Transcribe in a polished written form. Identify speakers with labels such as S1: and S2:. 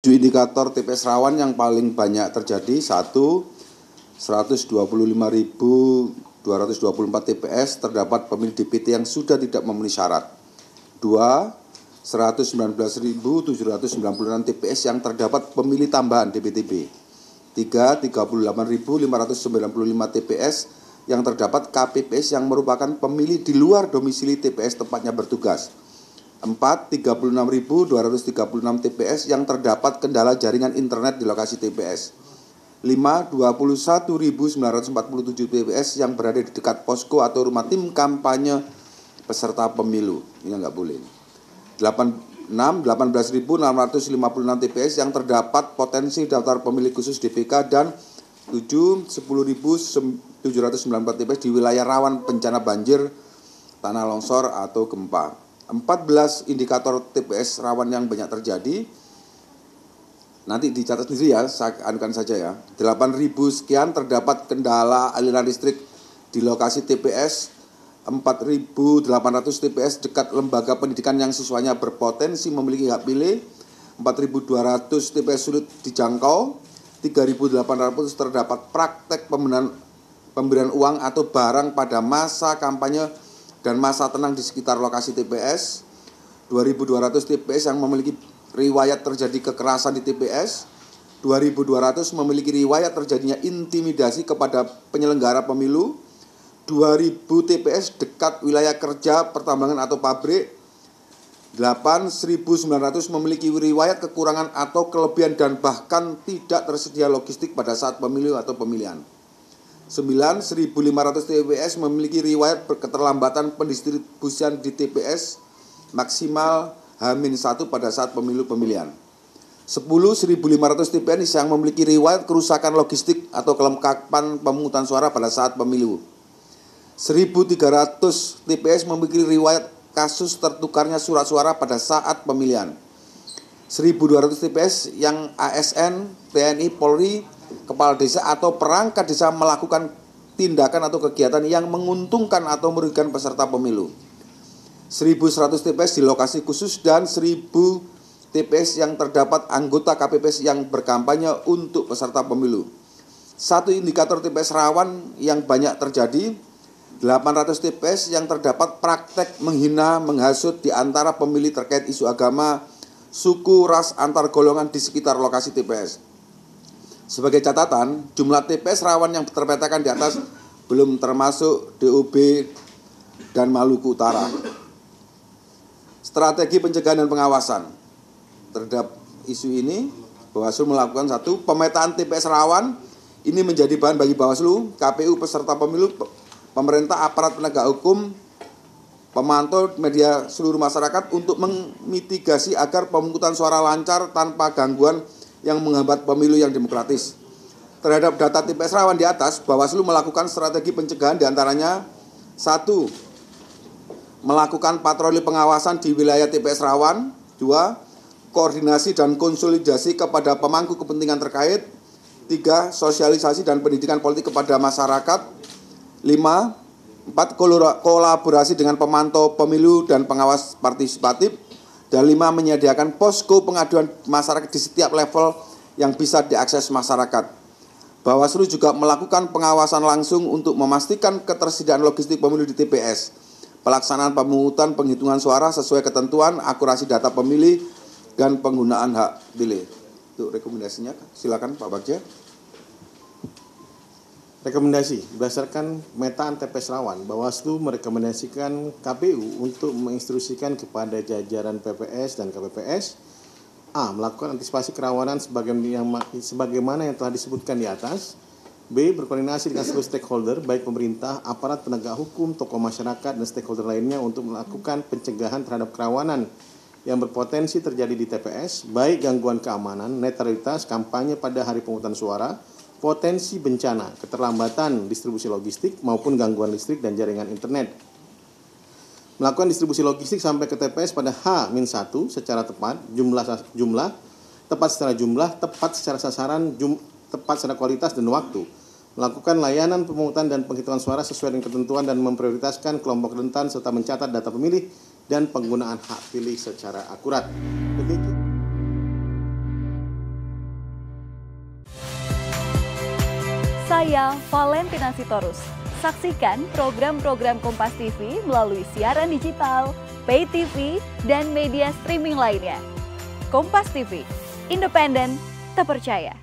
S1: Indikator TPS rawan yang paling banyak terjadi: 1. 125.224 TPS terdapat pemilih DPT yang sudah tidak memenuhi syarat. 2. 119.796 TPS yang terdapat pemilih tambahan DPTB. 3. 38.595 TPS yang terdapat KPPS yang merupakan pemilih di luar domisili TPS tempatnya bertugas. 4. 36.236 TPS yang terdapat kendala jaringan internet di lokasi TPS. 5. 21.947 TPS yang berada di dekat posko atau rumah tim kampanye peserta pemilu. Ini nggak boleh. 18.656 TPS yang terdapat potensi daftar pemilih khusus DPK, dan 7. 10.794 TPS di wilayah rawan bencana banjir, tanah longsor atau gempa. 14 indikator TPS rawan yang banyak terjadi. Nanti dicatat sendiri ya, saya anukan saja ya. 8.000 sekian terdapat kendala aliran listrik di lokasi TPS. 4.800 TPS dekat lembaga pendidikan yang siswanya berpotensi memiliki hak pilih. 4.200 TPS sulit dijangkau. 3.800 terdapat praktek pemberian uang atau barang pada masa kampanye dan masa tenang di sekitar lokasi TPS. 2.200 TPS yang memiliki riwayat terjadi kekerasan di TPS. 2.200 memiliki riwayat terjadinya intimidasi kepada penyelenggara pemilu. 2.000 TPS dekat wilayah kerja, pertambangan atau pabrik. 1.900 memiliki riwayat kekurangan atau kelebihan dan bahkan tidak tersedia logistik pada saat pemilu atau pemilihan. 9. 1.500 TPS memiliki riwayat keterlambatan pendistribusian di TPS maksimal H-1 pada saat pemilu pemilihan. 10. 1.500 TPS yang memiliki riwayat kerusakan logistik atau kelengkapan pemungutan suara pada saat pemilu. 1.300 TPS memiliki riwayat kasus tertukarnya surat suara pada saat pemilihan. 1.200 TPS yang ASN, TNI, Polri, kepala desa atau perangkat desa melakukan tindakan atau kegiatan yang menguntungkan atau merugikan peserta pemilu. 1.100 TPS di lokasi khusus dan 1.000 TPS yang terdapat anggota KPPS yang berkampanye untuk peserta pemilu. 1 indikator TPS rawan yang banyak terjadi: 800 TPS yang terdapat praktek menghina, menghasut di antara pemilih terkait isu agama, suku, ras, antar golongan di sekitar lokasi TPS. Sebagai catatan, jumlah TPS rawan yang terpetakan di atas belum termasuk DOB dan Maluku Utara. Strategi pencegahan dan pengawasan terhadap isu ini, Bawaslu melakukan 1. Pemetaan TPS rawan. Ini menjadi bahan bagi Bawaslu, KPU, peserta pemilu, pemerintah, aparat penegak hukum, pemantau, media, seluruh masyarakat untuk memitigasi agar pemungutan suara lancar tanpa gangguan yang menghambat pemilu yang demokratis. Terhadap data TPS rawan di atas, Bawaslu melakukan strategi pencegahan diantaranya: 1. Melakukan patroli pengawasan di wilayah TPS rawan. 2. Koordinasi dan konsolidasi kepada pemangku kepentingan terkait. 3. Sosialisasi dan pendidikan politik kepada masyarakat. 5. 4. Kolaborasi dengan pemantau pemilu dan pengawas partisipatif. Dan 5. Menyediakan posko pengaduan masyarakat di setiap level yang bisa diakses masyarakat. Bawaslu juga melakukan pengawasan langsung untuk memastikan ketersediaan logistik pemilu di TPS, pelaksanaan pemungutan penghitungan suara sesuai ketentuan, akurasi data pemilih, dan penggunaan hak pilih. Itu rekomendasinya, silakan Pak Bagja.
S2: Rekomendasi, berdasarkan pemetaan TPS rawan, Bawaslu merekomendasikan KPU untuk menginstruksikan kepada jajaran PPS dan KPPS: A. Melakukan antisipasi kerawanan sebagaimana yang telah disebutkan di atas. B. Berkoordinasi dengan seluruh stakeholder, baik pemerintah, aparat penegak hukum, tokoh masyarakat, dan stakeholder lainnya untuk melakukan pencegahan terhadap kerawanan yang berpotensi terjadi di TPS, baik gangguan keamanan, netralitas, kampanye pada hari pemungutan suara, potensi bencana, keterlambatan distribusi logistik, maupun gangguan listrik dan jaringan internet. Melakukan distribusi logistik sampai ke TPS pada H-1 secara tepat, tepat secara jumlah, tepat secara sasaran, tepat secara kualitas dan waktu. Melakukan layanan pemungutan dan penghitungan suara sesuai dengan ketentuan dan memprioritaskan kelompok rentan serta mencatat data pemilih dan penggunaan hak pilih secara akurat. Demikian.
S3: Saya Valentina Sitorus. Saksikan program-program Kompas TV melalui siaran digital, pay TV, dan media streaming lainnya. Kompas TV, independen, terpercaya.